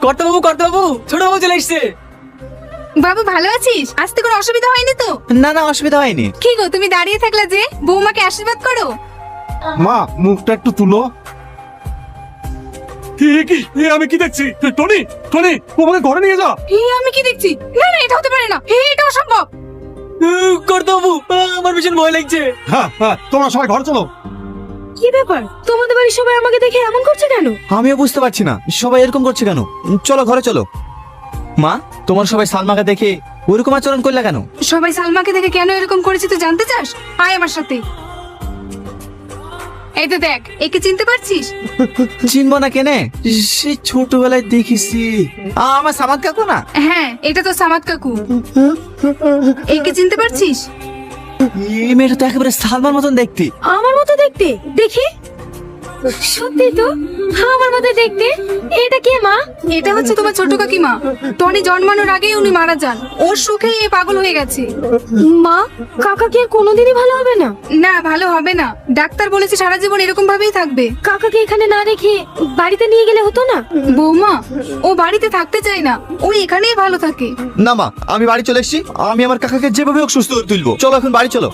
কর্তাবাবু কর্তাবাবু, ছোট বাবু চলে এসছে। বাবু ভালো আছিস? আসতে কোনো অসুবিধা হয়নি তো? না না, অসুবিধা হয়নি। কি গো তুমি দাঁড়িয়ে থাকলে যে? বৌমাকে আশীর্বাদ করো। মা মুখটা একটু তুলো। আমি কি দেখছি? টনি টনি, আমাকে ঘরে নিয়ে যা। আমি কি দেখছি? না না, এটা হতে পারে না, এটা অসম্ভব। কর্তাবাবু, আমার ভীষণ ভয় লাগছে। হ্যাঁ হ্যাঁ, তোমরা সবাই ঘরে চলো। কি ব্যাপার, তোমাদের বাড়ির সবাই আমাকে দেখে এমন করছে কেন? আমিও বুঝতে পারছি না সবাই এরকম করছে কেন। চলো ঘরে চলো। মা, তোমার সবাই সালমাকে দেখে ওরকম আচরণ করলে কেন? সবাই সালমাকে দেখে কেন এরকম করেছে তুই জানতে চাস? আয় আমার সাথে। এই তো দেখ, একে চিনতে পারছিস? চিনবো না কেনে? সে ছোটবেলায় দেখেছি। আমার সামাদ কাকু না? হ্যাঁ, এটা তো সামাদ কাকু। একে চিনতে পারছিস? এই মেয়েটা তো একেবারে সালমার মতন দেখতে। আমার মতো দেখতে। দেখি, সত্যি তো আমার মতো দেখতে। এটা কে মা? এটা হচ্ছে তোমার ছোট কাকিমা। টনি জন্মানোর আগেই উনি মারা যান। ওর সুখে এ পাগল হয়ে গেছে। মা, কাকা কি আর কোনোদিনই ভালো হবে না? না, ভালো হবে না। ডাক্তার বলেছে সারা জীবন এরকম ভাবেই থাকবে। কাকাকে এখানে না রেখে বাড়িতে নিয়ে গেলে হতো না? বৌমা, ও বাড়িতে থাকতে চায় না, ও এখানেই ভালো থাকে। না মা, আমি বাড়ি চলে এসেছি। আমি আমার কাকাকে যেভাবে হোক সুস্থ করে তুলবো। চলো এখন বাড়ি চলো।